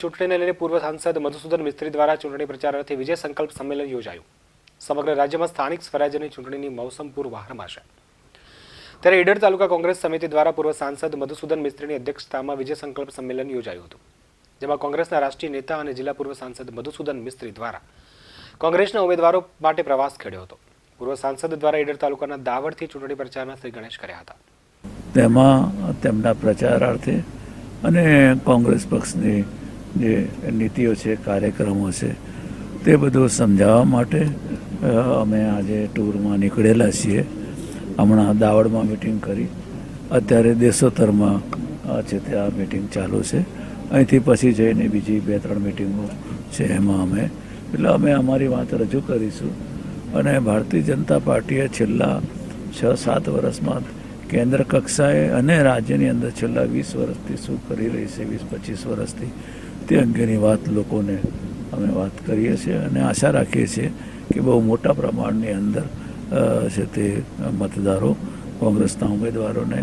ચૂંટણીને લઈને પૂર્વ સાંસદ મધુસૂદન મિસ્ત્રી દ્વારા ચૂંટણી પ્રચાર અર્થે વિજય સંકલ્પ સંમેલન યોજાયું। સમગ્ર રાજ્યમાં સ્થાનિક સ્વરાજ્યની ચૂંટણીની મૌસમ પૂર્વાહારમાં છે, ત્યારે ઈડર તાલુકા કોંગ્રેસ સમિતિ દ્વારા પૂર્વ સાંસદ મધુસૂદન મિસ્ત્રીની અધ્યક્ષતામાં વિજય સંકલ્પ સંમેલન યોજાયું હતું, જેમાં કોંગ્રેસના રાષ્ટ્રીય નેતા અને જિલ્લા પૂર્વ સાંસદ મધુસૂદન મિસ્ત્રી દ્વારા કોંગ્રેસના ઉમેદવારો માટે પ્રવાસ ખેડ્યો હતો। પૂર્વ સાંસદ દ્વારા ઈડર તાલુકાના દાવડથી ચૂંટણી પ્રચારના શ્રી ગણેશ કર્યા હતા। તેમાં તેમના પ્રચારાર્થે અને કોંગ્રેસ પક્ષની જે નીતિઓ છે, કાર્યક્રમો છે, તે બધું સમજાવવા માટે અમે આજે ટૂરમાં નીકળેલા છીએ। હમણાં દાવડમાં મિટિંગ કરી, અત્યારે દેશોત્તરમાં છે તે આ મિટિંગ ચાલુ છે। અહીંથી પછી જઈને બીજી 2-3 મિટિંગો છે, એમાં અમે અમારી વાત રજૂ કરીશું। અને ભારતીય જનતા પાર્ટીએ છેલ્લા 6-7 વર્ષમાં કેન્દ્ર કક્ષાએ અને રાજ્યની અંદર છેલ્લા 20 વર્ષથી શું કરી રહી છે, 20-25 વર્ષથી, તે અંગેની વાત લોકોને અમે વાત કરીએ છીએ અને આશા રાખીએ છીએ કે બહુ મોટા પ્રમાણની અંદર છે તે મતદારો કોંગ્રેસના ઉમેદવારોને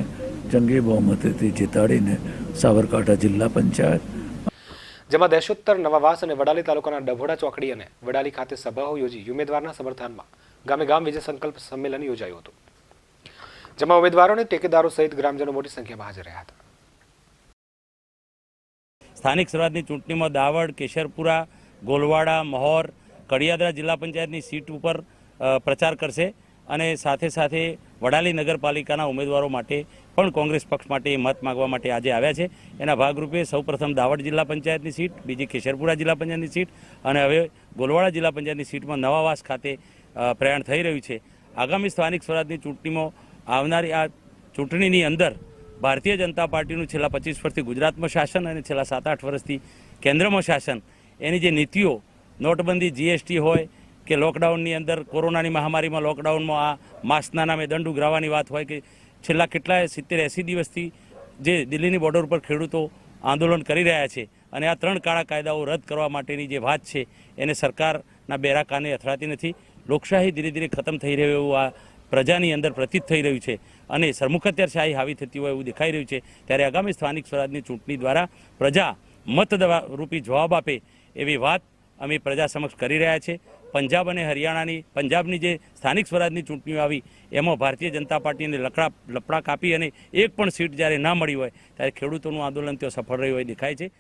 જંગી બહુમતીથી જીતાડીને સાબરકાંઠા જિલ્લા પંચાયત, જેમાં દેશોત્તર, નવાવાસ અને વડાલી તાલુકાના ડભોડા ચોકડી અને વડાલી ખાતે સભાઓ યોજી ઉમેદવારના સમર્થનમાં ગામે ગામ વિજય સંકલ્પ સંમેલન યોજાયું હતું, જેમાં ઉમેદવારો અને ટેકેદારો સહિત ગ્રામજનો મોટી સંખ્યામાં હાજર રહ્યા હતા। સ્થાનિક સ્વરાજની ચૂંટણીમાં દાવડ, કેશરપુરા, ગોલવાડા, મહોર, કડિયાદરા જિલ્લા પંચાયતની સીટ ઉપર પ્રચાર કરશે અને સાથે સાથે વડાલી નગરપાલિકાના ઉમેદવારો માટે પણ કોંગ્રેસ પક્ષ માટે મત માગવા માટે આજે આવ્યા છે। એના ભાગરૂપે સૌપ્રથમ દાવડ જિલ્લા પંચાયતની સીટ, બીજી કેશરપુરા જિલ્લા પંચાયતની સીટ અને હવે ગોલવાડા જિલ્લા પંચાયતની સીટમાં નવાવાસ ખાતે પ્રયાણ થઈ રહ્યું છે। આગામી સ્થાનિક સ્વરાજની ચૂંટણીમાં આવનારી આ ચૂંટણીની અંદર ભારતીય જનતા પાર્ટીનું છેલ્લા 25 વર્ષથી ગુજરાતમાં શાસન અને છેલ્લા 7-8 વર્ષથી કેન્દ્રમાં શાસન, એની જે નીતિઓ, નોટબંધી, જીએસટી હોય કે લોકડાઉનની અંદર કોરોનાની મહામારીમાં લોકડાઉનમાં આ માસ્કના નામે દંડ ઉઘરાવવાની વાત હોય કે છેલ્લા કેટલાય 70-80 દિવસથી જે દિલ્હીની બોર્ડર ઉપર ખેડૂતો આંદોલન કરી રહ્યા છે અને આ 3 કાળા કાયદાઓ રદ કરવા માટેની જે વાત છે એને સરકારના બેરા કાને અથડાતી નથી। લોકશાહી ધીરે ધીરે ખતમ થઈ રહ્યું એવું આ પ્રજાની અંદર પ્રતીત થઈ રહ્યું છે અને સરમુખત્યારશાહી હાવી થતી હોય એવું દેખાઈ રહ્યું છે। ત્યારે આગામી સ્થાનિક સ્વરાજની ચૂંટણી દ્વારા પ્રજા મતરૂપી જવાબ આપે એવી વાત અમે પ્રજા સમક્ષ કરી રહ્યા છે। પંજાબ અને પંજાબની જે સ્થાનિક સ્વરાજની ચૂંટણીઓ આવી એમાં ભારતીય જનતા પાર્ટીને લપડા કાપી અને એક પણ સીટ જ્યારે ના મળી હોય ત્યારે ખેડૂતોનું આંદોલન ત્યાં સફળ રહ્યું હોય દેખાય છે।